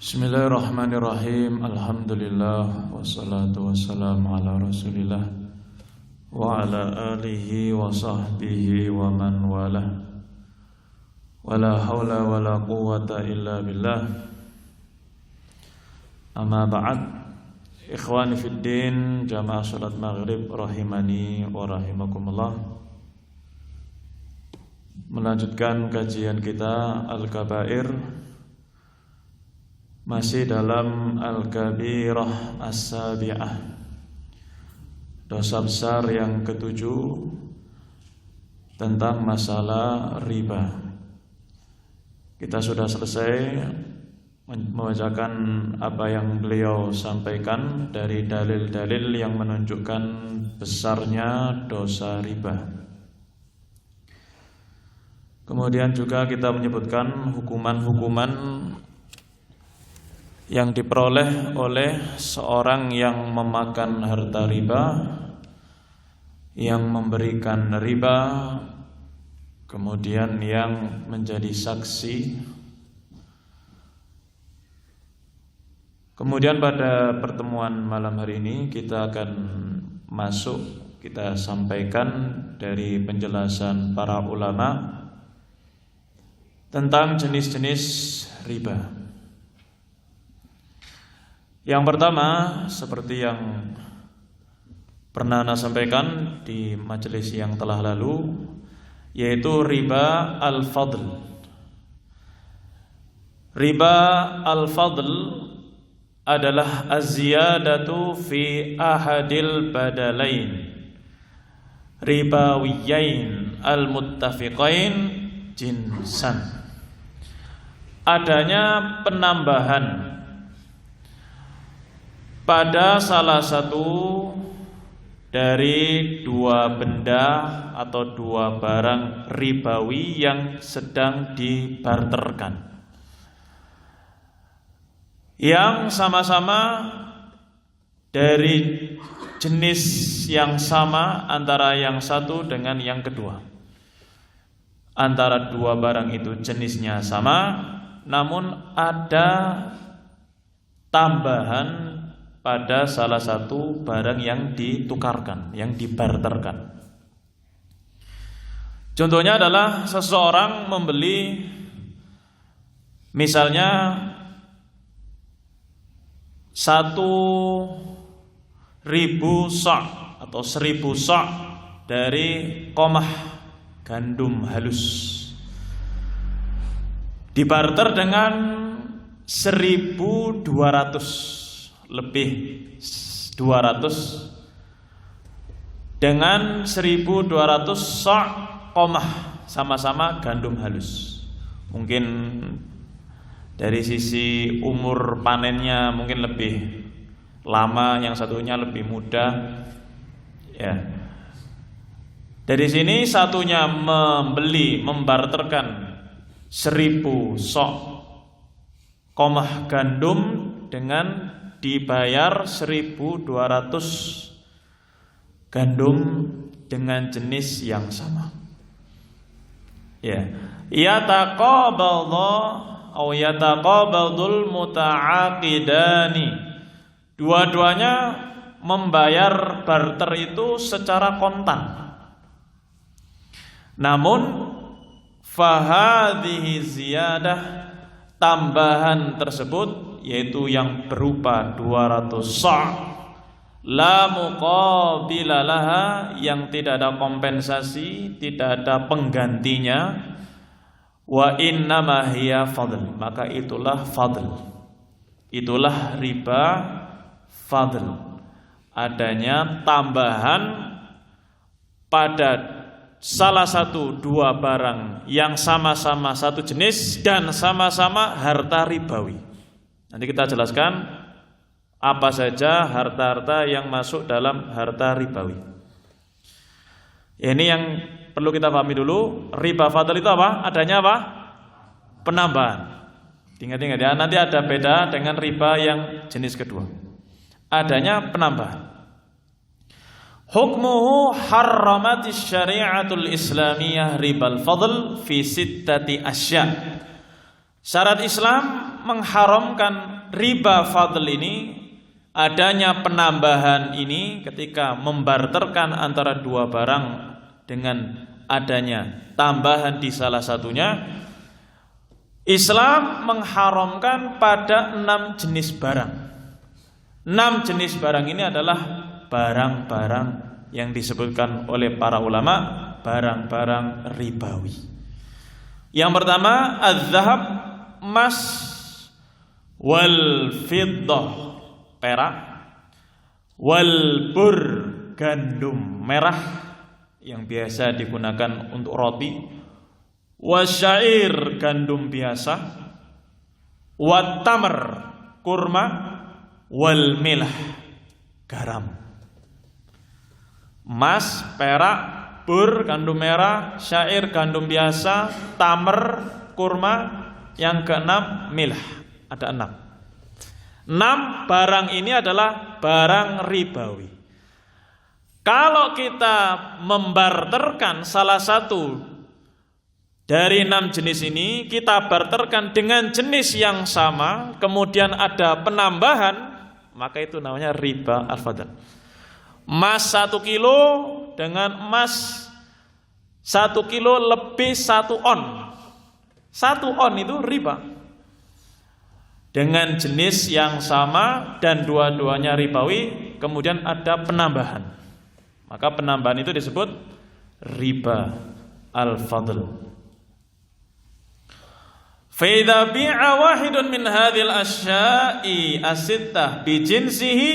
Bismillahirrahmanirrahim. Alhamdulillah wassalatu wassalamu ala Rasulillah wa ala alihi wa sahbihi wa man walah. Wala haula wala quwwata illa billah. Amma ba'd. Ikhwani fid din, jamaah salat maghrib rahimani wa rahimakumullah. Melanjutkan kajian kita Al-Kabair, masih dalam Al-Kabirah As-Sabi'ah, dosa besar yang ketujuh, tentang masalah riba. Kita sudah selesai membacakan apa yang beliau sampaikan dari dalil-dalil yang menunjukkan besarnya dosa riba. Kemudian juga kita menyebutkan hukuman-hukuman yang diperoleh oleh seorang yang memakan harta riba, yang memberikan riba, kemudian yang menjadi saksi. Kemudian pada pertemuan malam hari ini kita akan kita sampaikan dari penjelasan para ulama tentang jenis-jenis riba. Yang pertama, seperti yang pernah Anda sampaikan di majelis yang telah lalu, yaitu riba al-fadl. Riba al-fadl adalah az-ziyadatu fi ahadil badalain ribawiyain al-muttafiqain jinsan. Adanya penambahan pada salah satu dari dua benda atau dua barang ribawi yang sedang dibarterkan, yang sama-sama dari jenis yang sama antara yang satu dengan yang kedua. Antara dua barang itu jenisnya sama, namun ada tambahan pada salah satu barang yang ditukarkan, yang dibarterkan. Contohnya adalah seseorang membeli misalnya 1.000 sa' atau 1.000 sa' dari qamah gandum halus, dibarter dengan 1.200 lebih 200 dengan 1.200 sa' qamah, sama-sama gandum halus. Mungkin dari sisi umur panennya mungkin lebih lama, yang satunya lebih muda. Ya. Dari sini satunya membarterkan 1.000 sa' qamah gandum dengan dibayar 1.200 gandum dengan jenis yang sama. Ya, yataqabadul muta'aqidani. Dua-duanya membayar barter itu secara kontan. Namun fahadhihi ziyadah, tambahan tersebut yaitu yang berupa 200 sa' la muqabila laha, yang tidak ada kompensasi, tidak ada penggantinya, wa innama hiya fadl, maka itulah fadl, itulah riba fadl. Adanya tambahan pada salah satu dua barang yang sama-sama satu jenis dan sama-sama harta ribawi. Nanti kita jelaskan apa saja harta-harta yang masuk dalam harta ribawi. Ini yang perlu kita pahami dulu. Riba fadl itu apa? Adanya apa? Penambahan. Ingat-ingat ya, nanti ada beda dengan riba yang jenis kedua. Adanya penambahan. Hukmuhu harramatis syari'atul islamiyah ribal fadl fi sittati asya'. Syariat Islam mengharamkan riba fadl ini, adanya penambahan ini ketika membarterkan antara dua barang dengan adanya tambahan di salah satunya, Islam mengharamkan pada 6 jenis barang. 6 jenis barang ini adalah barang-barang yang disebutkan oleh para ulama barang-barang ribawi. Yang pertama, az-zahab, emas, wal fiddah, perak, wal bur, gandum merah yang biasa digunakan untuk roti, wasyair, gandum biasa, wat tamr, kurma, wal milah, garam. Emas, perak, bur, gandum merah, syair, gandum biasa, tamr, kurma, yang keenam milah. Ada 6. 6 barang ini adalah barang ribawi. Kalau kita membarterkan salah satu dari 6 jenis ini, kita barterkan dengan jenis yang sama, kemudian ada penambahan, maka itu namanya riba al-fadl. Emas 1 kilo dengan emas 1 kilo lebih 1 on. 1 on itu riba. Dengan jenis yang sama dan dua-duanya ribawi, kemudian ada penambahan. Maka penambahan itu disebut riba al-fadl. Fa idza bi'a wahidun min hadhil asya'i as-sittah bi jinsihi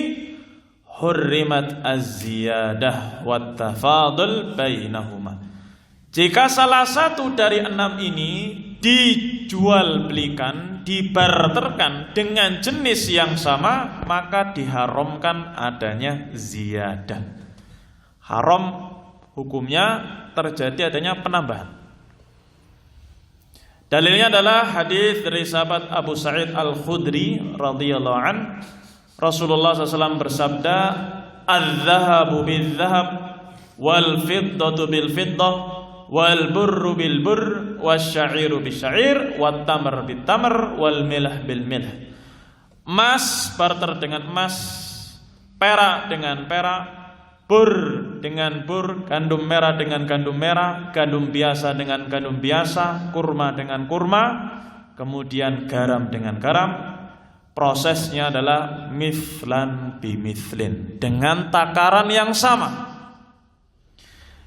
hurrimat az-ziyadah wat tafadul bainahuma. Jika salah satu dari 6 ini dijual belikan, dibarterkan dengan jenis yang sama, maka diharamkan adanya ziyadah. Haram hukumnya terjadi adanya penambahan. Dalilnya adalah hadis dari sahabat Abu Sa'id Al-Khudri radhiyallahu an, Rasulullah SAW bersabda, "Az-zahabu bil-zahab, wal fiddatu bil-fiddah, wal burru bil-burr, wasya'iru bil-sya'ir, wat tamr bil-tamr, wal milah bil-milah." Emas barter dengan emas, perak dengan perak, bur dengan bur, gandum merah dengan gandum merah, gandum biasa dengan gandum biasa, kurma dengan kurma, kemudian garam dengan garam. Prosesnya adalah mithlan bimithlin, dengan takaran yang sama.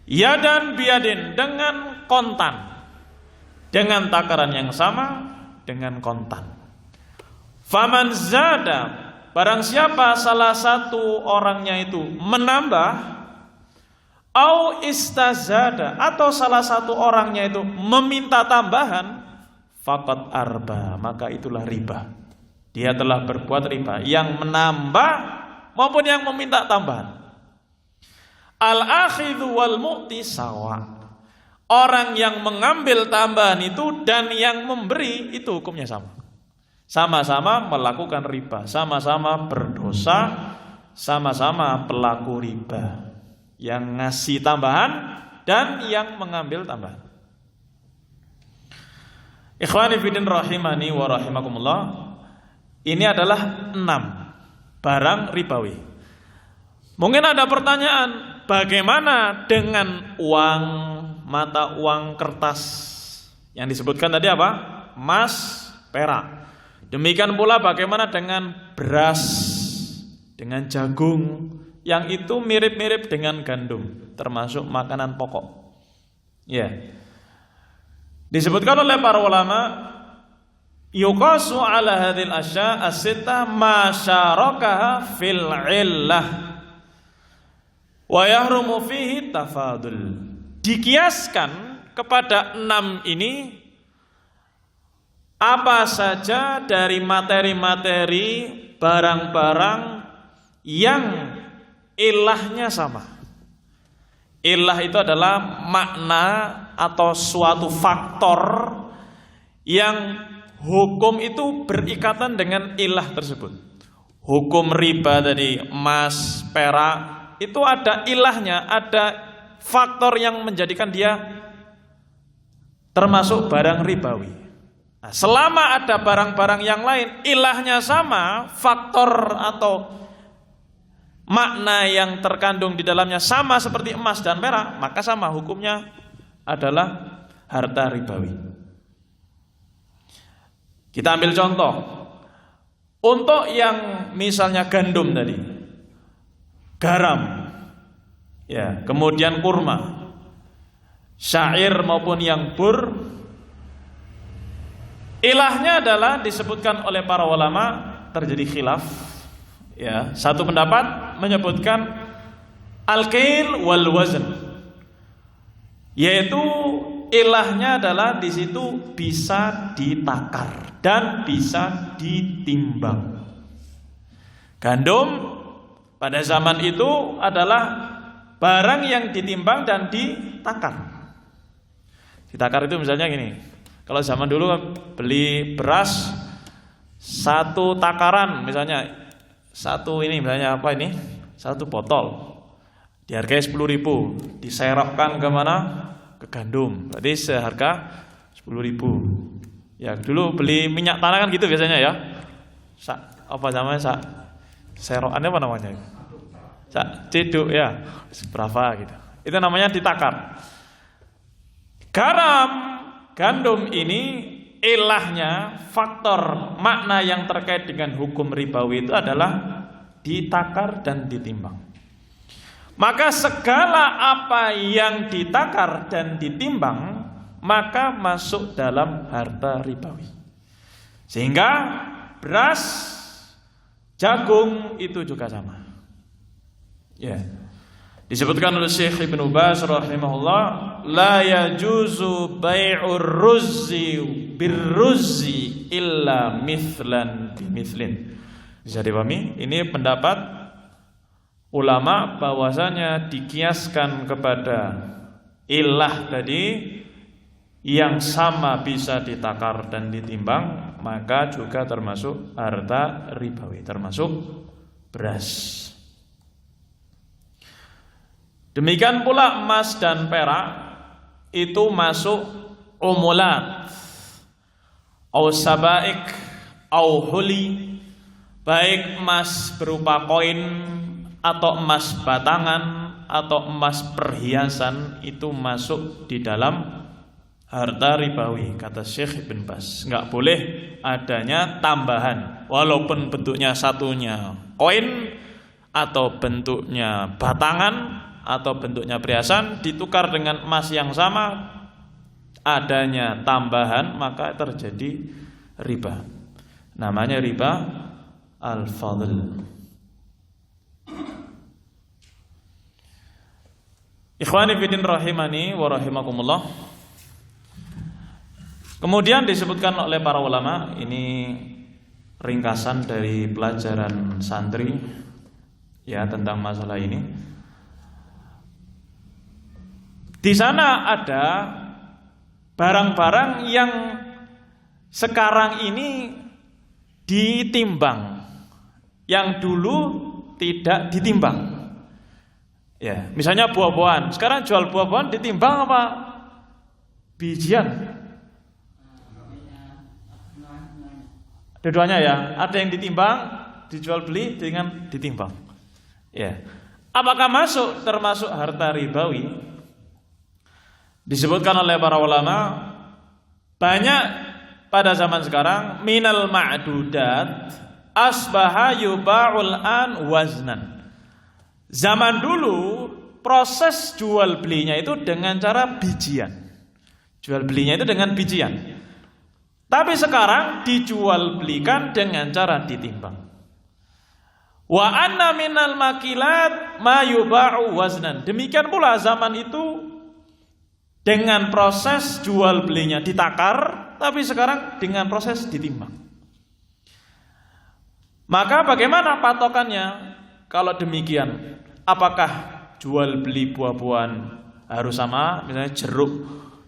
Yadan biadin, dengan kontan, dengan takaran yang sama, dengan kontan. Faman zada, barang siapa salah satu orangnya itu menambah, au istazada, atau salah satu orangnya itu meminta tambahan, faqad arba, maka itulah riba. Dia telah berbuat riba, yang menambah maupun yang meminta tambahan. Al-akhidhu wal mu'ti sawa. Orang yang mengambil tambahan itu dan yang memberi itu hukumnya sama. Sama-sama melakukan riba, sama-sama berdosa, sama-sama pelaku riba. Yang ngasih tambahan dan yang mengambil tambahan. Ikhwani fillah rahimani wa rahimakumullah. Ini adalah 6 barang ribawi. Mungkin ada pertanyaan, bagaimana dengan uang, mata uang kertas? Yang disebutkan tadi apa? Emas, perak. Demikian pula bagaimana dengan beras, dengan jagung, yang itu mirip-mirip dengan gandum, termasuk makanan pokok. Ya. Disebutkan oleh para ulama, yuqasu ala hadhil asya as-sittah ma syarakaha fil illah wa yahrumu fihi tafadul. Dikiaskan kepada 6 ini apa saja dari materi-materi barang-barang yang ilahnya sama. Ilah itu adalah makna atau suatu faktor yang hukum itu berikatan dengan ilah tersebut. Hukum riba tadi, emas, perak, itu ada ilahnya, ada faktor yang menjadikan dia termasuk barang ribawi. Nah, selama ada barang-barang yang lain, ilahnya sama, faktor atau makna yang terkandung di dalamnya sama seperti emas dan perak, maka sama hukumnya adalah harta ribawi. Kita ambil contoh. Untuk yang misalnya gandum tadi, garam, ya, kemudian kurma, syair maupun yang bur, ilahnya adalah disebutkan oleh para ulama terjadi khilaf. Ya, satu pendapat menyebutkan al-kail wal wazn, yaitu ilahnya adalah di situ bisa ditakar dan bisa ditimbang. Gandum pada zaman itu adalah barang yang ditimbang dan ditakar. Ditakar itu misalnya gini, kalau zaman dulu beli beras satu takaran, misalnya satu ini misalnya apa ini, satu botol dihargai 10.000, diserapkan ke mana? Ke gandum, berarti seharga 10.000. Ya dulu beli minyak tanah kan gitu biasanya ya. Apa namanya serokannya apa namanya? Ceduk ya, berapa gitu. Itu namanya ditakar. Garam, gandum ini ilahnya, faktor makna yang terkait dengan hukum ribawi itu adalah ditakar dan ditimbang. Maka segala apa yang ditakar dan ditimbang maka masuk dalam harta ribawi. Sehingga beras, jagung itu juga sama. Ya. Disebutkan oleh Syekh Ibnu Baz rahimahullah, la yajuzu bai'ur ruzzi birruzzi illa mithlan bimithlin. Bisa dipahami? Ini pendapat ulama bahwasanya dikiaskan kepada ilah tadi yang sama bisa ditakar dan ditimbang, maka juga termasuk harta ribawi, termasuk beras. Demikian pula emas dan perak itu masuk umulat, au sabaik, au huli, baik emas berupa koin atau emas batangan atau emas perhiasan itu masuk di dalam harta ribawi, kata Syekh Ibn Baz. Enggak boleh adanya tambahan, walaupun bentuknya satunya koin atau bentuknya batangan atau bentuknya perhiasan, ditukar dengan emas yang sama, adanya tambahan maka terjadi riba. Namanya riba al-fadl. Ikhwani fillah rahimani wa rahimakumullah. Kemudian disebutkan oleh para ulama, ini ringkasan dari pelajaran santri ya tentang masalah ini. Di sana ada barang-barang yang sekarang ini ditimbang, yang dulu tidak ditimbang. Ya, misalnya buah-buahan. Sekarang jual buah-buahan ditimbang apa? Bijian. Dua-duanya ya, ada yang ditimbang, dijual beli dengan ditimbang. Ya. Apakah masuk termasuk harta ribawi? Disebutkan oleh para ulama banyak pada zaman sekarang minal ma'dudat asbaha yuba'ul an waznan. Zaman dulu proses jual belinya itu dengan cara bijian. Jual belinya itu dengan bijian. Tapi sekarang dijual belikan dengan cara ditimbang. Wa anna minal makilat ma yuba'u waznan. Demikian pula zaman itu dengan proses jual belinya ditakar, tapi sekarang dengan proses ditimbang. Maka bagaimana patokannya? Kalau demikian, apakah jual beli buah-buahan harus sama? Misalnya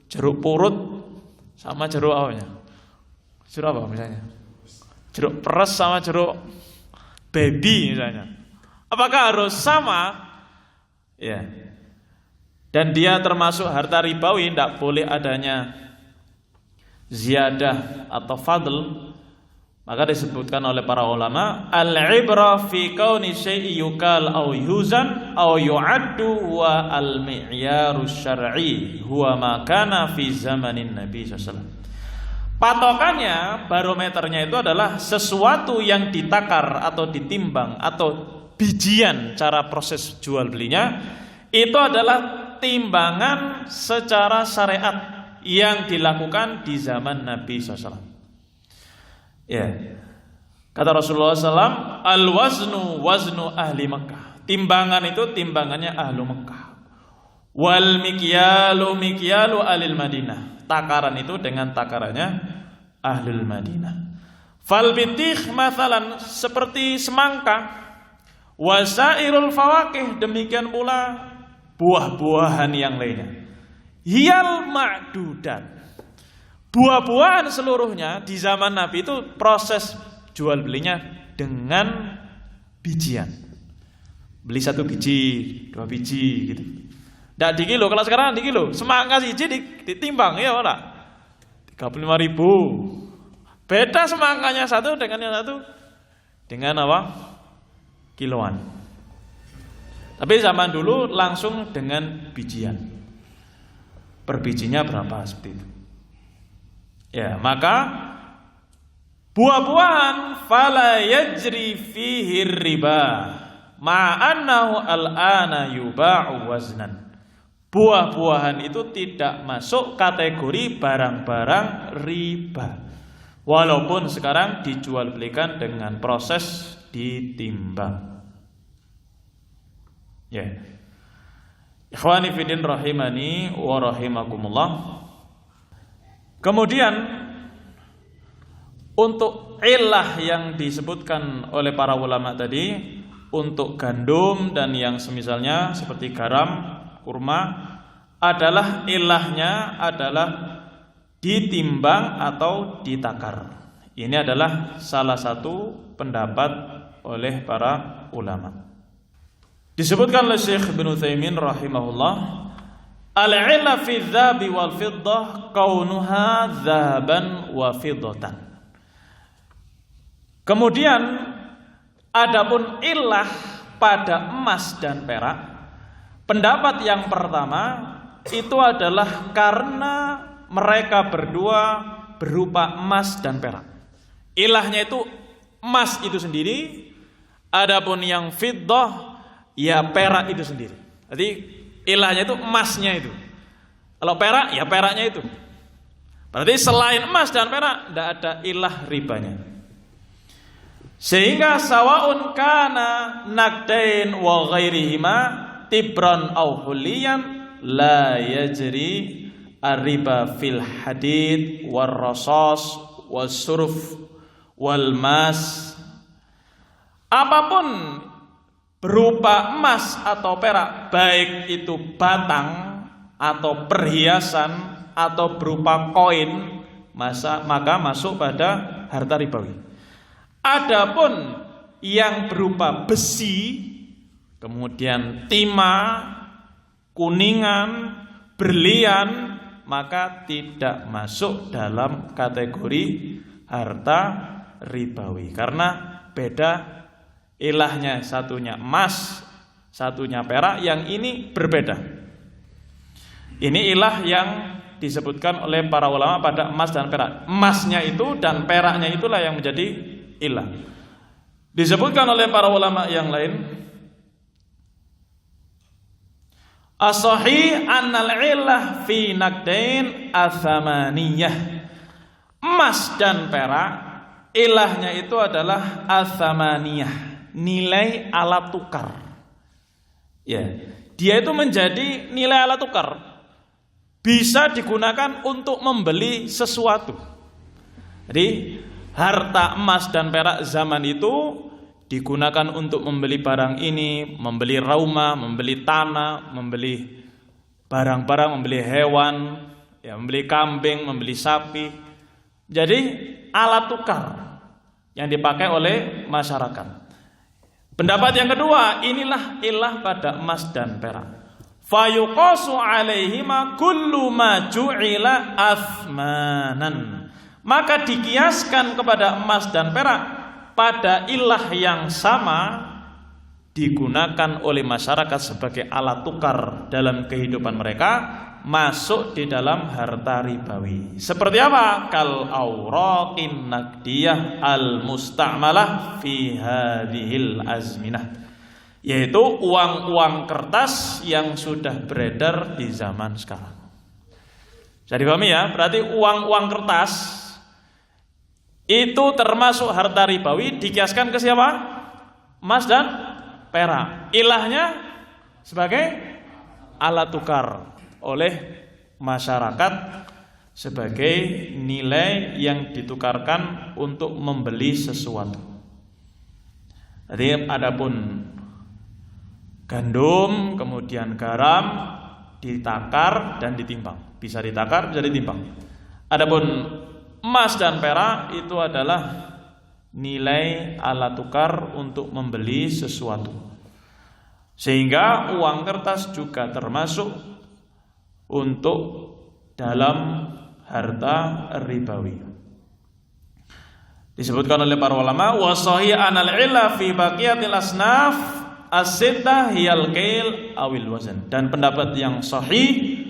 jeruk purut sama jeruk awalnya. Jeruk apa misalnya? Jeruk peres sama jeruk baby misalnya. Apakah harus sama? Ya. Dan dia termasuk harta ribawi, tidak boleh adanya ziyadah atau fadl, maka disebutkan oleh para ulama al-ibra fi kauni syai'i yukal aw yuzan aw yu'addu wa al-mi'yaru syar'i huwa ma kana fi zamanin Nabi sallallahu. Patokannya, barometernya itu adalah sesuatu yang ditakar atau ditimbang atau bijian cara proses jual belinya itu adalah timbangan secara syariat yang dilakukan di zaman Nabi SAW. Ya, kata Rasulullah SAW, al-waznu waznu ahli Mekah. Timbangan itu timbangannya ahlu Mekah. Wal mikyalu mikyalu alil Madinah. Takaran itu dengan takarannya ahlul Madinah. Fal bitih mathalan, seperti semangka. Wasairul fawakih, demikian pula buah-buahan yang lainnya. Hiyal ma'dudat. Buah-buahan seluruhnya di zaman Nabi itu proses jual belinya dengan bijian. Beli 1 biji, 2 biji gitu. Nggak di kilo, kalau sekarang di kilo. Semangka siji ditimbang, ya ora? 35.000. Beda semangkanya satu dengan yang satu dengan apa? Kiloan. Tapi zaman dulu langsung dengan bijian. Per bijinya berapa seperti itu. Ya, maka buah-buahan fala yajri fihi riba ma'annahu al-ana yuba'u waznan. Buah-buahan itu tidak masuk kategori barang-barang riba. Walaupun sekarang dijual belikan dengan proses ditimbang. Ya. Ikhwani fillah rahimani wa rahimakumullah. Kemudian untuk illah yang disebutkan oleh para ulama tadi untuk gandum dan yang semisalnya seperti garam, kurma adalah ilahnya adalah ditimbang atau ditakar. Ini adalah salah satu pendapat oleh para ulama. Disebutkan oleh Syekh Ibnu Utsaimin rahimahullah, al-'illa fi dzahabi wal fiddah kaunuha dzahaban wa fiddatan. Kemudian adapun illah pada emas dan perak, pendapat yang pertama itu adalah karena mereka berdua berupa emas dan perak. Ilahnya itu emas itu sendiri, adapun yang fiddah ya perak itu sendiri. Jadi ilahnya itu emasnya itu. Kalau perak ya peraknya itu. Berarti selain emas dan perak tidak ada ilah ribanya. Sehingga sawaun kana naqdain wa ghairihima tibran aw huliyan la yajri ar-riba fil hadid war rasas was surf wal mas. Apapun berupa emas atau perak, baik itu batang atau perhiasan atau berupa koin, maka masuk pada harta ribawi. Adapun yang berupa besi, kemudian timah, kuningan, berlian, maka tidak masuk dalam kategori harta ribawi karena beda. Ilahnya satunya emas, satunya perak, yang ini berbeda. Ini ilah yang disebutkan oleh para ulama pada emas dan perak. Emasnya itu dan peraknya itulah yang menjadi ilah. Disebutkan oleh para ulama yang lain, as-sahih annal ilah fi naqdain atsamaniyah. Emas dan perak ilahnya itu adalah atsamaniyah, nilai alat tukar. Ya, dia itu menjadi nilai alat tukar. Bisa digunakan untuk membeli sesuatu. Jadi, harta emas dan perak zaman itu digunakan untuk membeli barang ini, membeli rumah, membeli tanah, membeli barang-barang, membeli hewan, ya, membeli kambing, membeli sapi. Jadi, alat tukar yang dipakai oleh masyarakat. Pendapat yang kedua, inilah ilah pada emas dan perak. Fayuqasu alaihima kullu ma ju'ila athmanan. maka dikiaskan kepada emas dan perak pada ilah yang sama, digunakan oleh masyarakat sebagai alat tukar dalam kehidupan mereka, masuk di dalam harta ribawi. Seperti apa? Kal auraqin naqdiyah al musta'malah fi hadhil azminah, yaitu uang-uang kertas yang sudah beredar di zaman sekarang. Jadi pahami ya, berarti uang-uang kertas itu termasuk harta ribawi, dikiaskan ke siapa? Emas dan perak. Ilahnya sebagai alat tukar oleh masyarakat sebagai nilai yang ditukarkan untuk membeli sesuatu. Jadi adapun gandum kemudian garam ditakar dan ditimbang, bisa ditakar bisa ditimbang. Adapun emas dan perak itu adalah nilai alat tukar untuk membeli sesuatu, sehingga uang kertas juga termasuk untuk dalam harta ribawi. Disebutkan oleh para ulama, wa sahih anal illa fi baqiyatil asnaf as-sittah hiyal kail awil wazn. Dan pendapat yang sahih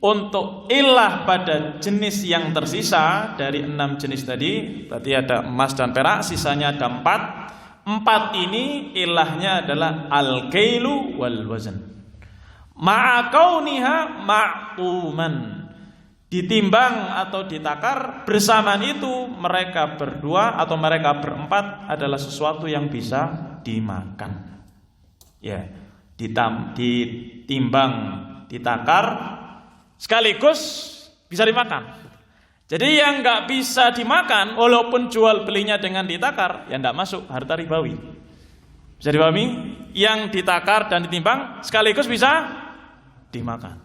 untuk ilah pada jenis yang tersisa dari 6 jenis tadi, berarti ada emas dan perak, sisanya ada 4. 4 ini ilahnya adalah al-kailu wal wazn. Ma'a kauniha ma'tuman, ditimbang atau ditakar bersamaan itu mereka berdua atau mereka berempat adalah sesuatu yang bisa dimakan. Ya, ditimbang, ditakar sekaligus bisa dimakan. Jadi yang nggak bisa dimakan walaupun jual belinya dengan ditakar, ya nggak masuk harta ribawi. Bisa dipahami? Yang ditakar dan ditimbang sekaligus bisa dimakan.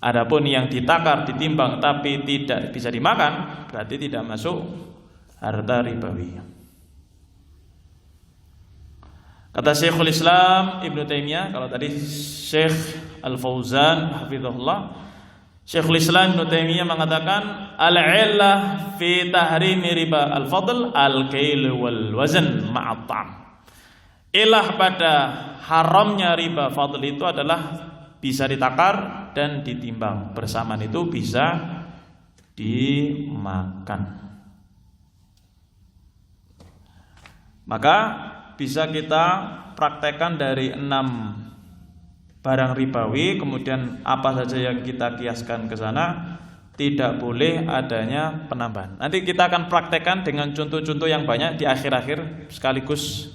Adapun yang ditakar, ditimbang tapi tidak bisa dimakan, berarti tidak masuk harta ribawi. Kata Syekhul Islam Ibnu Taimiyah, kalau tadi Syekh Al-Fauzan hafizahullah, Syekhul Islam Ibnu Taimiyah mengatakan al-illah fi tahrimi riba al-fadl al-kail wal wazn ma'at-ta'am. Ilah pada haramnya riba fadl itu adalah bisa ditakar dan ditimbang, bersamaan itu bisa dimakan. Maka bisa kita praktekkan dari 6 barang ribawi, kemudian apa saja yang kita kiaskan ke sana, tidak boleh adanya penambahan. Nanti kita akan praktekkan dengan contoh-contoh yang banyak di akhir-akhir, sekaligus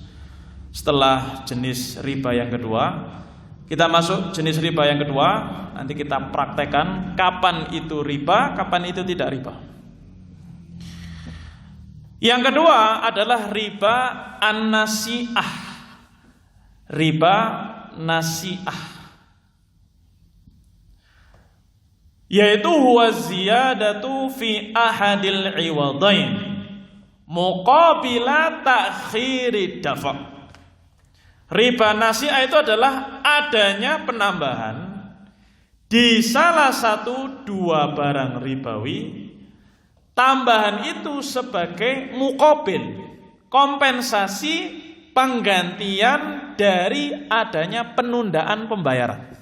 setelah jenis riba yang kedua. Kita masuk jenis riba yang kedua, nanti kita praktekkan kapan itu riba, kapan itu tidak riba. Yang kedua adalah riba an-nasi'ah. Riba nasi'ah, yaitu huwa ziyadatu fi ahadil iwadain muqabila ta'khiri dafa'. Riba nasi'ah itu adalah adanya penambahan di salah satu 2 barang ribawi. Tambahan itu sebagai muqabil, kompensasi penggantian dari adanya penundaan pembayaran.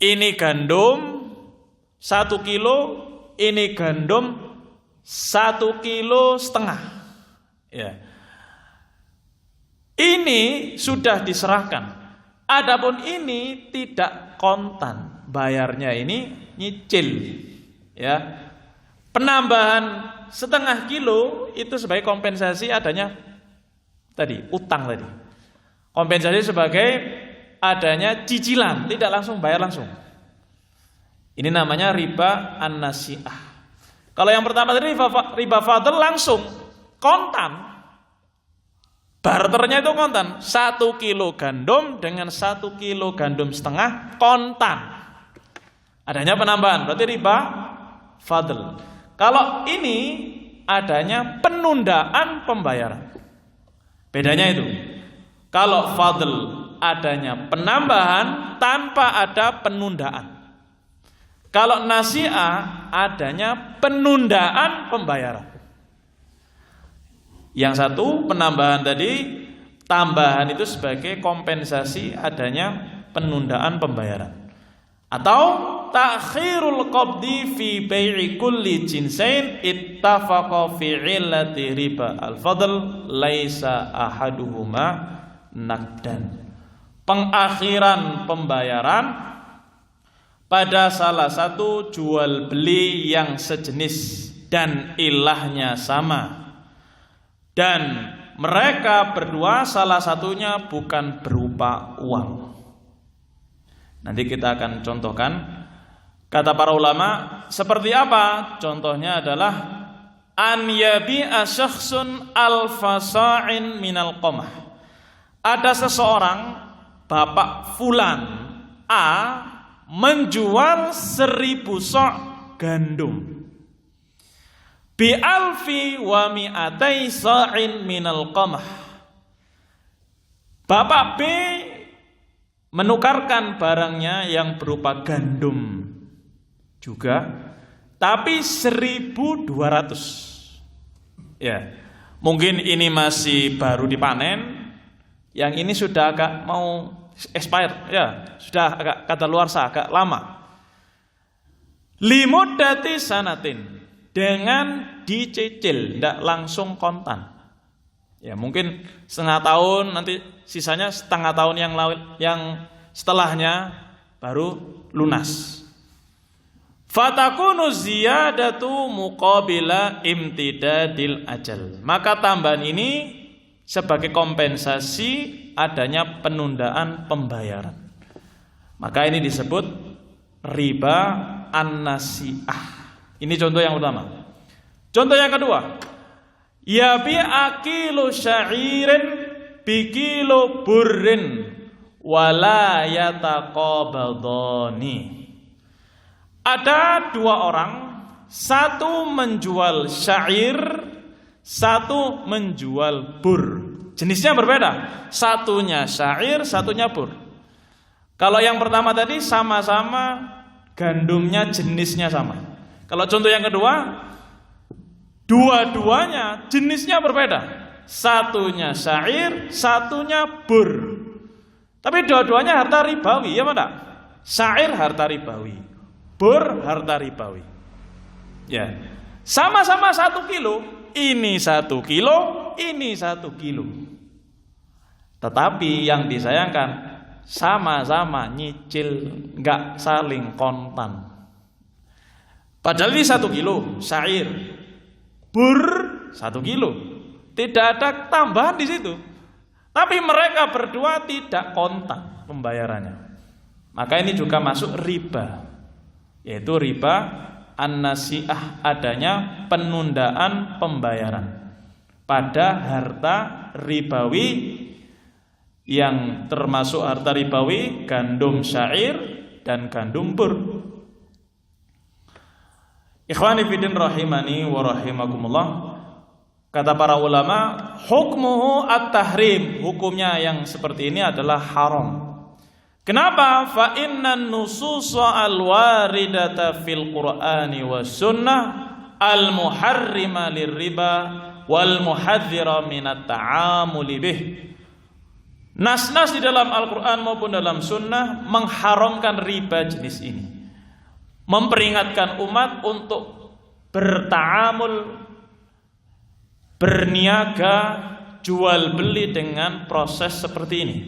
Ini gandum 1 kilo, ini gandum 1,5 kilo. Ya. Ini sudah diserahkan. Adapun ini tidak kontan, bayarnya ini nyicil. Ya. Penambahan 0,5 kilo itu sebagai kompensasi adanya tadi utang tadi. Kompensasi sebagai adanya cicilan, tidak langsung bayar langsung. Ini namanya riba an-nasi'ah. Kalau yang pertama tadi riba fadl langsung kontan. Barternya itu kontan, 1 kilo gandum dengan 1,5 kilo gandum kontan. Adanya penambahan, berarti riba fadl. Kalau ini adanya penundaan pembayaran. Bedanya itu. Kalau fadl adanya penambahan tanpa ada penundaan. Kalau nasi'ah adanya penundaan pembayaran. Yang satu penambahan tadi, tambahan itu sebagai kompensasi adanya penundaan pembayaran. Atau ta'khirul qabdi fi bai'i kulli jinsain ittafaqa fi illati riba al-fadl laisa ahaduhuma naqdan. Pengakhiran pembayaran pada salah satu jual beli yang sejenis dan ilahnya sama, dan mereka berdua salah satunya bukan berupa uang. Nanti kita akan contohkan. Kata para ulama, seperti apa? Contohnya adalah an yabi'a syakhsun alfasa'in minal qamah. Ada seseorang, Bapak Fulan A, menjual 1000 sok gandum bi alfi wa mi'atai sa'in minal qamah. Bapak B menukarkan barangnya yang berupa gandum juga, tapi 1.200. Ya, mungkin ini masih baru dipanen, yang ini sudah agak mau expired, ya, sudah agak kadaluarsa, agak lama. Limuddati sanatin, dengan dicicil, tidak langsung kontan. Ya, mungkin setengah tahun, nanti sisanya setengah tahun yang setelahnya baru lunas. Fatakunu ziyadatu muqabila imtidadil ajal. Maka tambahan ini sebagai kompensasi adanya penundaan pembayaran. Maka ini disebut riba an-nasi'ah. Ini contoh yang pertama. Contoh yang kedua, yabi'a kilo sya'irin bikilo burrin wala yataqabadani. Ada dua orang, satu menjual syair, satu menjual bur. Jenisnya berbeda, satunya syair, satunya bur. Kalau yang pertama tadi sama-sama gandumnya jenisnya sama. Kalau contoh yang kedua, dua-duanya jenisnya berbeda. Satunya syair, satunya bur. Tapi dua-duanya harta ribawi, ya mana? Syair harta ribawi, bur harta ribawi. Ya, sama-sama 1 kilo. Ini 1 kilo, ini 1 kilo. Tetapi yang disayangkan, sama-sama nyicil, nggak saling kontan. Padahal ini 1 kilo syair, bur 1 kilo, tidak ada tambahan di situ. Tapi mereka berdua tidak kontan pembayarannya. Maka ini juga masuk riba, yaitu riba an-nasi'ah, adanya penundaan pembayaran pada harta ribawi, yang termasuk harta ribawi gandum syair dan gandum bur. Ikhwani fillah rahimani wa rahimakumullah. Kata para ulama, hukmuhu at-tahrim, hukumnya yang seperti ini adalah haram. Kenapa? Fa innan nususa al-waridata fil Qur'ani was sunnah al-muharrima lirriba wal muhadzira minat ta'amuli bih. Nas-nas di dalam Al-Qur'an maupun dalam sunnah mengharamkan riba jenis ini. Memperingatkan umat untuk berta'amul, berniaga, jual beli dengan proses seperti ini.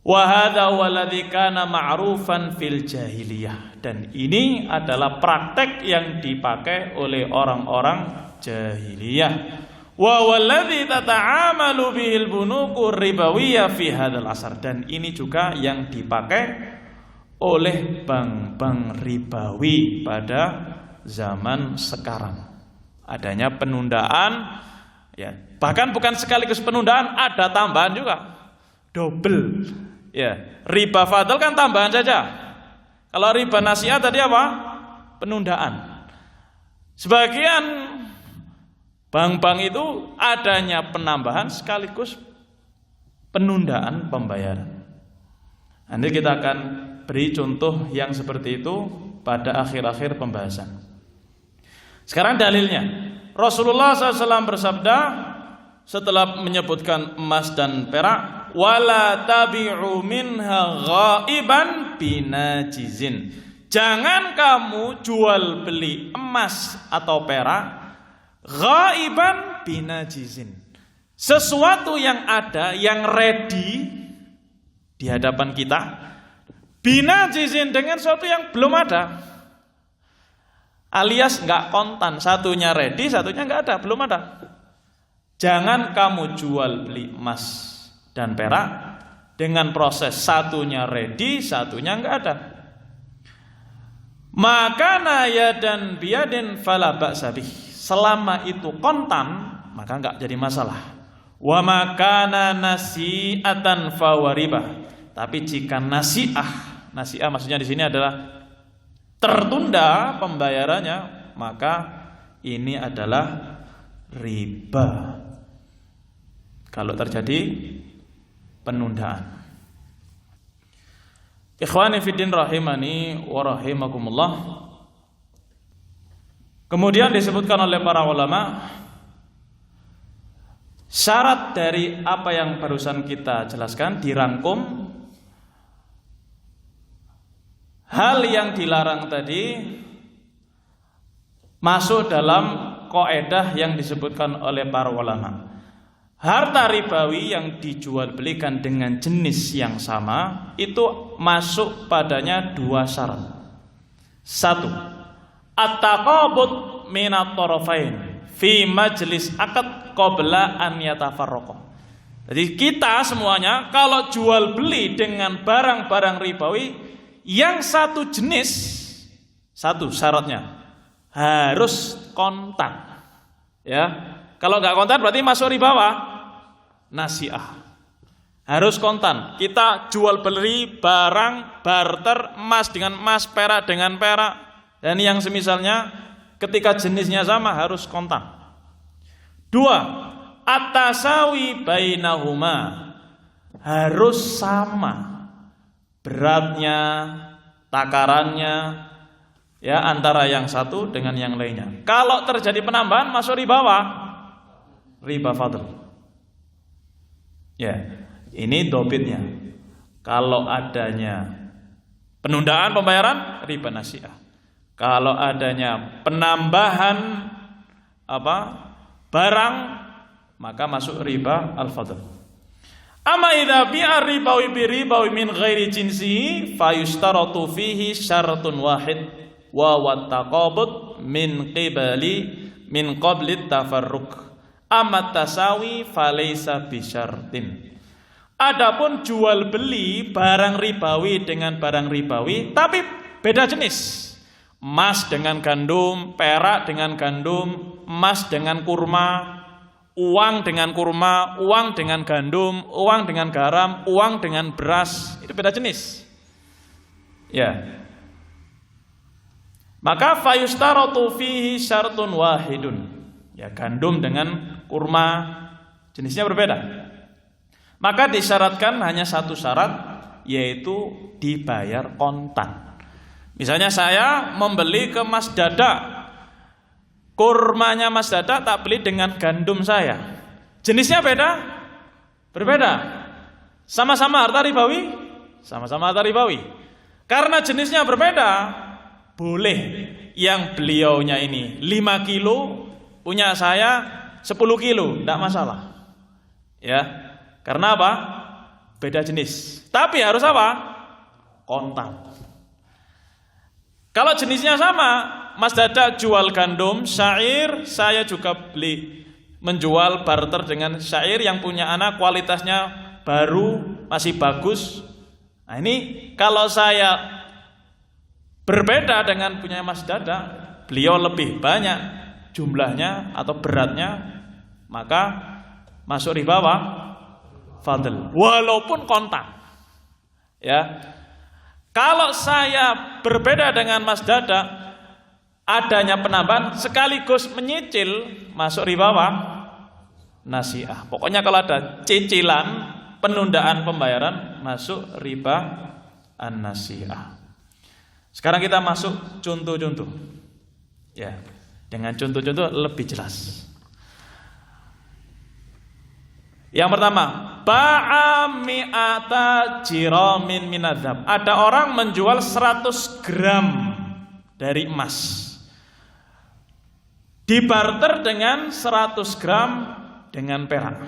Wa hadza walladzi kana ma'rufan fil jahiliyah, dan ini adalah praktek yang dipakai oleh orang-orang jahiliyah. Wa walladzi tata'amalu bihil bunuqur ribawiyah fi hadzal asar, dan ini juga yang dipakai oleh bank-bank ribawi pada zaman sekarang. Adanya penundaan, ya, bahkan bukan sekaligus penundaan, ada tambahan juga, double. Ya, riba fadl kan tambahan saja. Kalau riba nasi'ah tadi apa? Penundaan. Sebagian bank-bank itu adanya penambahan sekaligus penundaan pembayaran. Nanti kita akan beri contoh yang seperti itu pada akhir-akhir pembahasan. Sekarang dalilnya, Rasulullah SAW bersabda setelah menyebutkan emas dan perak, wala tabi'u minha ghaiban binajizin. Jangan kamu jual beli emas atau perak ghaiban binajizin, sesuatu yang ada, yang ready di hadapan kita, binajizin, dengan sesuatu yang belum ada, alias nggak kontan, satunya ready, satunya nggak ada, belum ada. Jangan kamu jual beli emas dan perak dengan proses satunya ready, satunya nggak ada. Maka naya dan biadin fala ba'sa bih. Selama itu kontan, maka nggak jadi masalah. Wa makana nasi'atan fawaribah. Tapi jika nasi'ah maksudnya di sini adalah tertunda pembayarannya, maka ini adalah riba. Kalau terjadi penundaan. Ikhwani fiddin rahimani wa rahimakumullah. Kemudian disebutkan oleh para ulama, syarat dari apa yang barusan kita jelaskan dirangkum. Hal yang dilarang tadi masuk dalam kaidah yang disebutkan oleh para ulama. Harta ribawi yang dijual belikan dengan jenis yang sama itu masuk padanya dua syarat. Satu, at-taqabud minat tarafain fi majlis akad qabla an yatafarraqa. Jadi kita semuanya kalau jual beli dengan barang-barang ribawi yang satu jenis, satu syaratnya harus kontan. Ya, kalau nggak kontan berarti masuk riba nasi'ah. Harus kontan. Kita jual beli barang barter, emas dengan emas, perak dengan perak, dan yang semisalnya, ketika jenisnya sama harus kontan. Dua, at-tasawi bainahuma, harus sama beratnya, takarannya, ya, antara yang satu dengan yang lainnya. Kalau terjadi penambahan masuk riba fadl. Ya, ini dobitnya. Kalau adanya penundaan pembayaran, riba nasi'ah. Kalau adanya penambahan barang, maka masuk riba al-fadl. Amma idza bi'a ribawi bi ribawi min ghairi jinsihi fayushtaratu fihi syaratun wahid wa wattaqabud min qabli tafarruq. Amat tasawi falaysa bisyartin. Adapun jual beli barang ribawi dengan barang ribawi tapi beda jenis. Emas dengan gandum, perak dengan gandum, emas dengan kurma, uang dengan kurma, uang dengan gandum, uang dengan garam, uang dengan beras, itu beda jenis. Ya. Maka fayustaratu fihi syartun wahidun. Ya, gandum dengan kurma jenisnya berbeda. Maka disyaratkan hanya satu syarat, yaitu dibayar kontan. Misalnya saya membeli ke Mas Dada, kurmanya Mas Dada tak beli dengan gandum saya. Jenisnya berbeda. Sama-sama harta ribawi, sama-sama harta ribawi. Karena jenisnya berbeda, boleh yang beliaunya ini 5 kilo, punya saya 10 kilo, tidak masalah. Ya, karena apa? Beda jenis. Tapi harus apa? Kontan. Kalau jenisnya sama, Mas Dada jual gandum, syair, saya juga menjual barter dengan syair yang punya anak kualitasnya baru, masih bagus. Nah ini kalau saya berbeda dengan punya Mas Dada, beliau lebih banyak jumlahnya atau beratnya, maka masuk riba fadl, walaupun kontan. Ya. Kalau saya berbeda dengan Mas Dada, adanya penambahan sekaligus menyicil, masuk riba nasi'ah. Pokoknya kalau ada cicilan penundaan pembayaran, masuk riba an-nasi'ah. Sekarang kita masuk contoh-contoh. Ya, dengan contoh-contoh lebih jelas. Yang pertama, ba'a mi'ata jiramin minadzab. Ada orang menjual 100 gram dari emas. Dibarter dengan 100 gram dengan perak.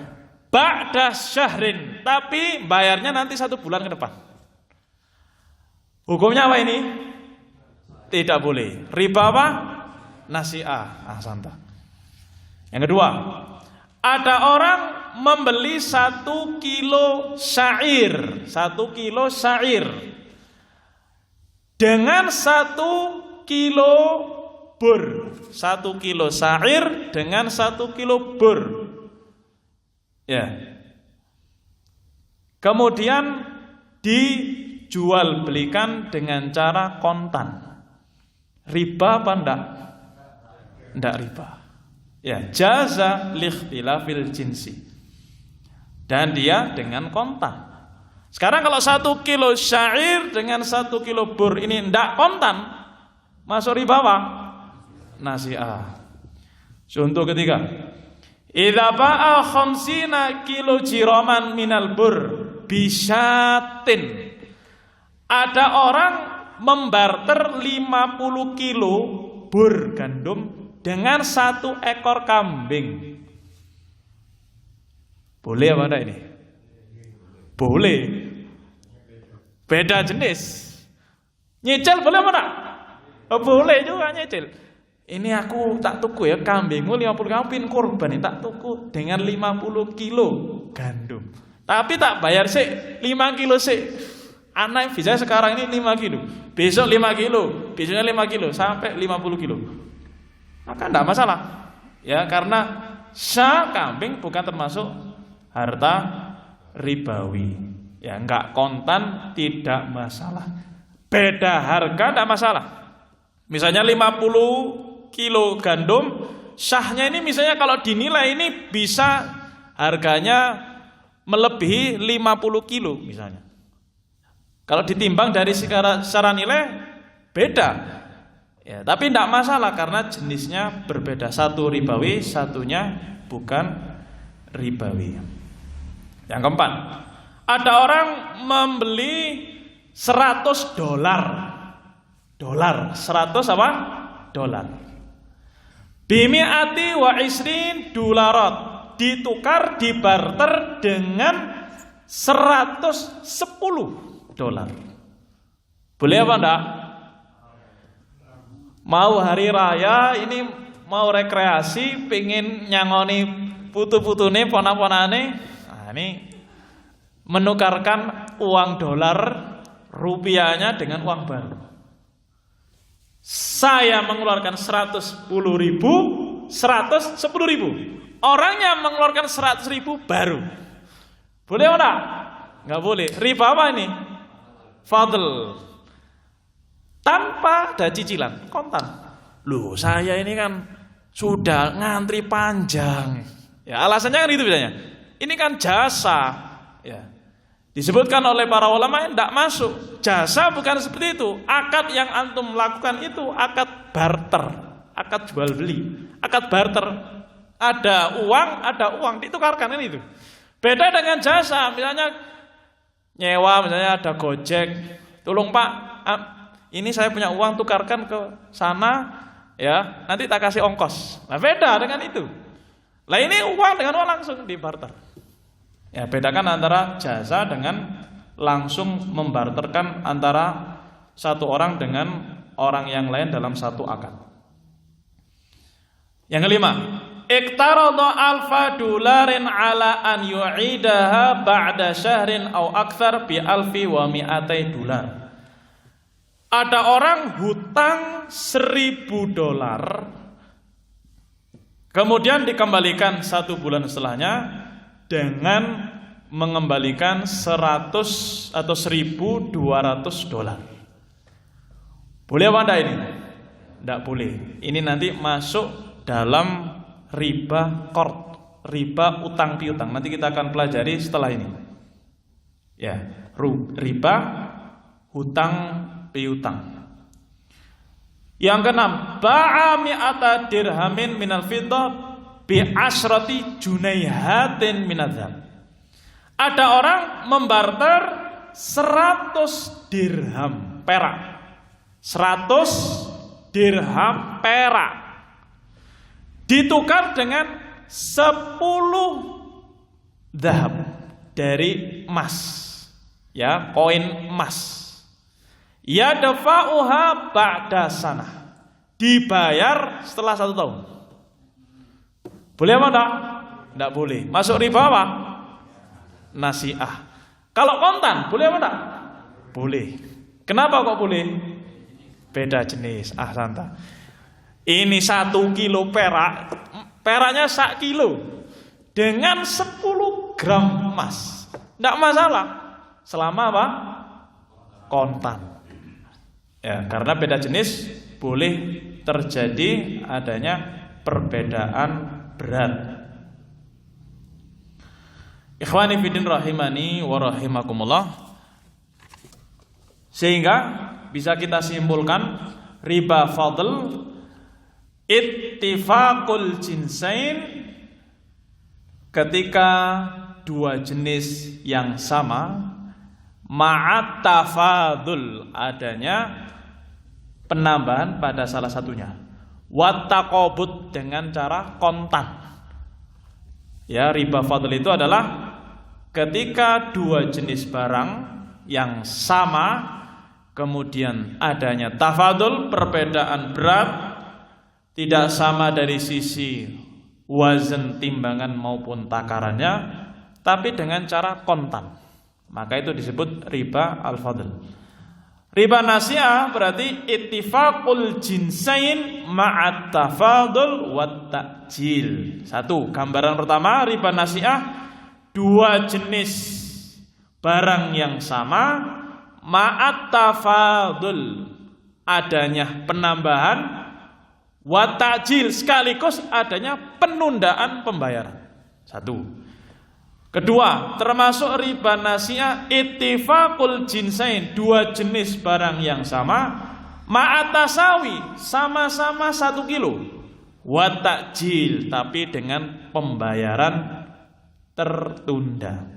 Ba'da syahrin, tapi bayarnya nanti 1 bulan ke depan. Hukumnya apa ini? Tidak boleh. Riba apa? Nasi'ah. Santa. Yang kedua, ada orang membeli 1 kilo syair. 1 kilo syair dengan 1 kilo bur. 1 kilo syair dengan 1 kilo bur. Ya. Kemudian dijual belikan dengan cara kontan. Riba apa enggak? Enggak riba. Ya, jaza likhtilafil jinsi. Dan dia dengan kontan. Sekarang kalau 1 kilo syair dengan 1 kilo bur ini enggak kontan, masuk riba apa? Nasi'ah. Contoh ketiga, idza ba'a 50 kilo jiraman minal bur bisyatin. Ada orang membarter 50 kilo bur gandum dengan 1 ekor kambing. Boleh apa enggak ini? Boleh. Beda jenis. Nyicil boleh apa enggak? Boleh juga nyicil. Ini aku tak tuku ya kambingmu 50 kambing kurban ini tak tuku dengan 50 kilo gandum. Tapi tak bayar sih 5 kilo sih. Anak bisa sekarang ini 5 kilo. Besok 5 kilo. Besoknya 5 kilo sampai 50 kilo. Maka tidak masalah. Ya, karena syah kambing bukan termasuk harta ribawi. Ya, enggak kontan tidak masalah. Beda harga tidak masalah. Misalnya 50 kilo gandum, syahnya ini misalnya kalau dinilai ini bisa harganya melebihi 50 kilo misalnya. Kalau ditimbang dari secara nilai beda. Ya, tapi tidak masalah karena jenisnya berbeda. Satu ribawi, satunya bukan ribawi. Yang keempat, ada orang membeli 100 dolar. Dolar, 100 apa? Dolar. Bimi'ati wa isrin dolarat. Ditukar, dibarter dengan 110 dolar. Boleh apa enggak? Mau hari raya ini mau rekreasi, pengen nyangoni putu-putune, pona-ponane. Nah, ini menukarkan uang dolar rupiahnya dengan uang baru. Saya mengeluarkan 110.000, 110.000. Orangnya mengeluarkan 100.000 baru. Boleh enggak? Enggak boleh. Riba apa ini? Fadl. Tanpa ada cicilan, kontan. Loh, saya ini kan sudah ngantri panjang. Ya, alasannya kan itu biasanya. Ini kan jasa. Ya. Disebutkan oleh para ulama tidak masuk. Jasa bukan seperti itu. Akad yang antum lakukan itu akad barter, akad jual beli, akad barter. Ada uang ditukarkan ini itu. Beda dengan jasa, misalnya nyewa, misalnya ada Gojek. Tolong Pak, ini saya punya uang, tukarkan ke sana, ya. Nanti tak kasih ongkos. Nah, beda dengan itu. Lah ini uang dengan uang langsung dibarter. Ya, bedakan antara jasa dengan langsung membarterkan antara satu orang dengan orang yang lain dalam satu akad. Yang kelima, iqtarada alfa dolarin ala an yu'idaha ba'da syahrin aw akthar bi alfi wa mi'atai dolar. Ada orang hutang 1.000 dolar, kemudian dikembalikan 1 bulan setelahnya dengan mengembalikan 100 atau 1.200 dolar. Boleh apa enggak ini? Enggak boleh. Ini nanti masuk dalam riba qard, riba utang piutang. Nanti kita akan pelajari setelah ini. Ya, riba hutang piutang. Yang keenam, ba'a mi'ata dirhamin minal fiddah bi asyrati junaihatin minadzhab. Ada orang membarter 100 dirham perak. 100 dirham perak ditukar dengan 10 zahab dari emas, ya, koin emas. Ya dafa'uha ba'da sanah, dibayar setelah 1 tahun. Boleh apa enggak? Enggak boleh. Masuk riba apa? Nasi'ah. Kalau kontan boleh apa enggak? Boleh. Kenapa kok boleh? Beda jenis. Santa. Ini 1 kilo perak, peraknya 1 kilo dengan 10 gram emas. Enggak masalah. Selama apa? Kontan. Ya, karena beda jenis boleh terjadi adanya perbedaan berat. Ikhwani fiddin rahimani wa rahimakumullah. Sehingga bisa kita simpulkan riba fadl ittifaqul jinsain, ketika 2 jenis yang sama ma'at tafadul, adanya penambahan pada salah satunya, wattaqabud, dengan cara kontan. Ya, riba fadl itu adalah ketika 2 jenis barang yang sama kemudian adanya tafadul, perbedaan berat, tidak sama dari sisi wazan timbangan maupun takarannya, tapi dengan cara kontan, maka itu disebut riba al-fadl. Riba nasi'ah berarti ittifaqul jinsain ma'at tafadul wat ta'jil. 1, gambaran pertama riba nasi'ah, 2 jenis barang yang sama ma'at tafadul, adanya penambahan, wat ta'jil, sekaligus adanya penundaan pembayaran. 1. Kedua, termasuk riba nasi'ah ittifaqul jinsain, 2 jenis barang yang sama ma'atasawi, sama-sama 1 kilo, wa ta'jil, tapi dengan pembayaran tertunda.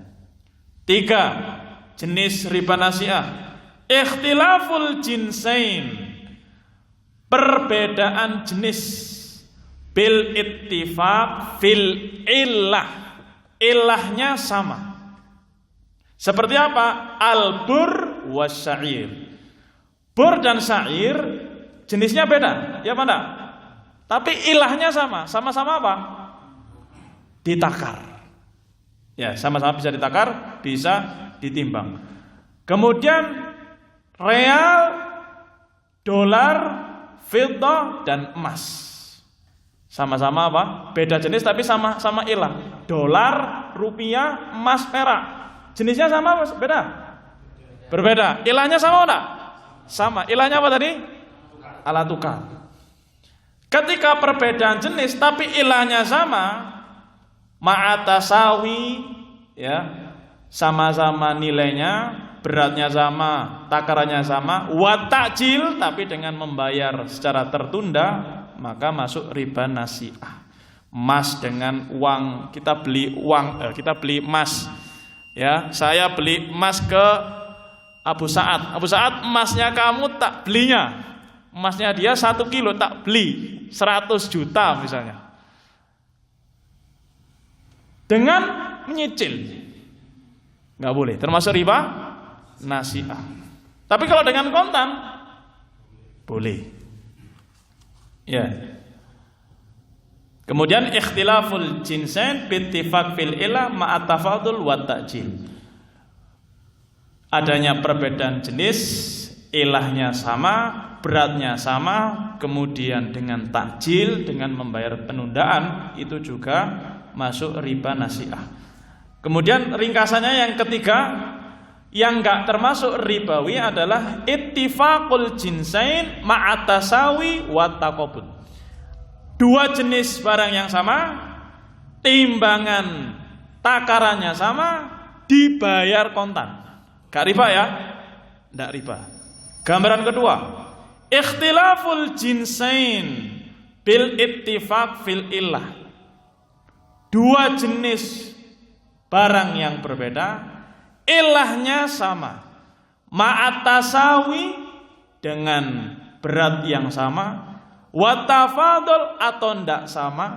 3, jenis riba nasi'ah ikhtilaful jinsain, perbedaan jenis, bil ittifaq fil illah, ilahnya sama. Seperti apa? Al-bur wasya'ir. Bur dan syair jenisnya beda, ya apa enggak? Tapi ilahnya sama. Sama-sama apa? Ditakar. Ya, sama-sama bisa ditakar, bisa ditimbang. Kemudian real, dolar, fiddah, dan emas. Sama-sama apa? Beda jenis tapi sama-sama ilah. Dolar, rupiah, emas, perak. Jenisnya sama apa? Beda? Berbeda. Ilahnya sama enggak? Sama. Ilahnya apa tadi? Alat tukar. Ketika perbedaan jenis tapi ilahnya sama, ma'atasawi, ya, sama-sama nilainya, beratnya sama, takarannya sama, wa ta'jil, tapi dengan membayar secara tertunda, maka masuk riba nasi'ah. Emas dengan uang, kita beli emas, ya, saya beli emas ke Abu Sa'ad. Abu Sa'ad, emasnya kamu tak belinya, emasnya dia 1 kilo tak beli, 100 juta misalnya, dengan menyicil, nggak boleh, termasuk riba nasi'ah. Tapi kalau dengan kontan boleh, ya. Kemudian ikhtilaful jinsain bittifaq fil ilah ma'at tafadul wa ta'jil, adanya perbedaan jenis, ilahnya sama, beratnya sama, kemudian dengan takjil, dengan membayar penundaan, itu juga masuk riba nasi'ah. Kemudian ringkasannya yang ketiga, yang enggak termasuk ribawi adalah ittifaqul jinsain ma'atasawi wa taqabud. 2 jenis barang yang sama, timbangan takarannya sama, dibayar kontan. Gak riba ya? tidak riba. Gambaran kedua, ikhtilaful jinsain bil ittifaq fil illah. Dua jenis barang yang berbeda, ilahnya sama, ma'at tasawi dengan berat yang sama, watafadul atau tidak sama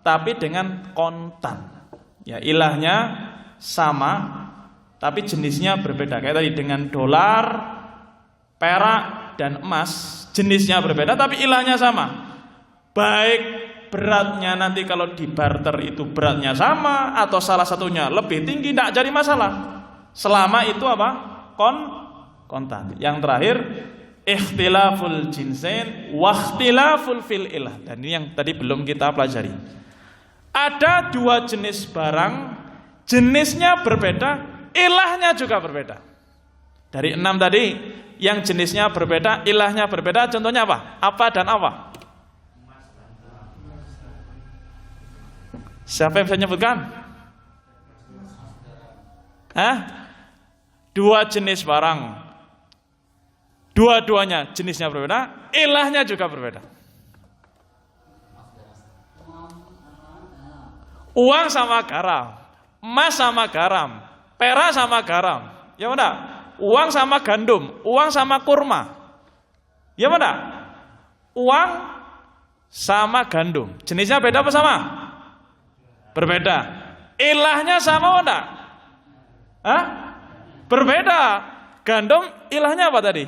tapi dengan kontan. Ya, ilahnya sama tapi jenisnya berbeda. Kayak tadi dengan dolar, perak dan emas, jenisnya berbeda tapi ilahnya sama. Baik beratnya nanti kalau di barter itu beratnya sama atau salah satunya lebih tinggi, tidak jadi masalah. Selama itu apa? Kontan. Yang terakhir, ikhtilaful jinsain wa ikhtilaful fil ilah. Dan ini yang tadi belum kita pelajari. Ada dua jenis barang, jenisnya berbeda, ilahnya juga berbeda. Dari 6 tadi, yang jenisnya berbeda, ilahnya berbeda, contohnya apa? Apa dan apa? Siapa yang bisa nyebutkan? Dua jenis barang, dua-duanya jenisnya berbeda, ilahnya juga berbeda. Uang sama garam, emas sama garam, perak sama garam, ya benar? Uang sama gandum, uang sama kurma, ya benar? Uang sama gandum, jenisnya beda apa sama? Berbeda. Ilahnya sama enggak? Berbeda. Gandum ilahnya apa tadi?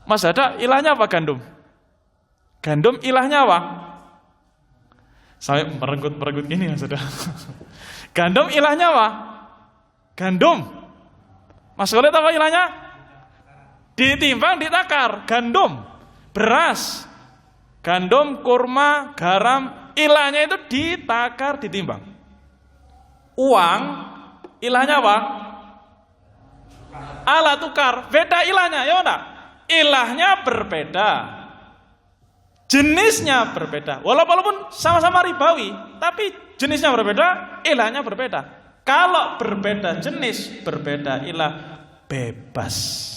Mas ada ilahnya apa gandum? Gandum ilahnya apa? Saya merenggut gini Mas ada. Gandum ilahnya apa? Gandum. Mas Khalid apa ilahnya? Ditimbang, ditakar. Gandum. Beras. Gandum, kurma, garam, ilahnya itu ditakar, ditimbang. Uang, ilahnya apa? Alat tukar, beda ilahnya, ya enggak? Ilahnya berbeda, jenisnya berbeda. Walaupun sama-sama ribawi, tapi jenisnya berbeda, ilahnya berbeda. Kalau berbeda jenis, berbeda ilah, bebas.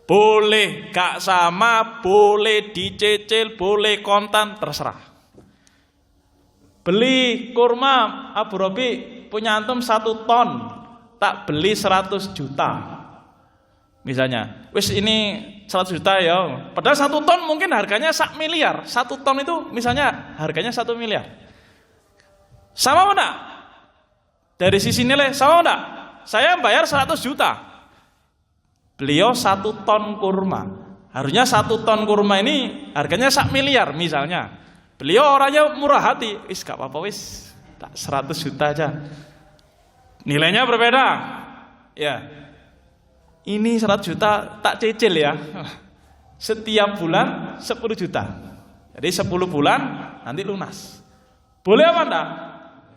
Boleh gak sama, boleh dicicil, boleh kontan, terserah. Beli kurma, Abu Robi punya antum 1 ton, tak beli 100 juta. Misalnya, wis ini 100 juta ya. Padahal 1 ton mungkin harganya 1 miliar. 1 ton itu misalnya harganya 1 miliar. Sama enggak? Dari sisi nilai sama enggak? Saya bayar 100 juta. Beliau 1 ton kurma. Harusnya 1 ton kurma ini harganya 1 miliar misalnya. Beliau orangnya murah hati. Wis gak apa-apa wis. Tak 100 juta aja. Nilainya berbeda. Ya. Ini 100 juta tak cicil ya. Setiap bulan 10 juta. Jadi 10 bulan nanti lunas. Boleh apa enggak?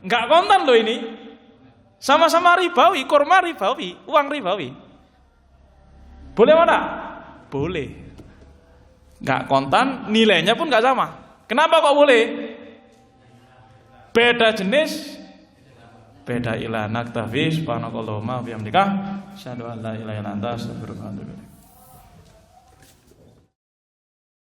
Enggak kontan loh ini. Sama-sama ribawi, kurma ribawi, uang ribawi. Boleh apa enggak? Boleh. Enggak kontan, nilainya pun enggak sama. Kenapa kok boleh? Beda jenis, beda ilah. Naktafi subhanakallahumma wa bihamdika asyhadu an la ilaha illa anta astaghfiruka wa atubu ilaik.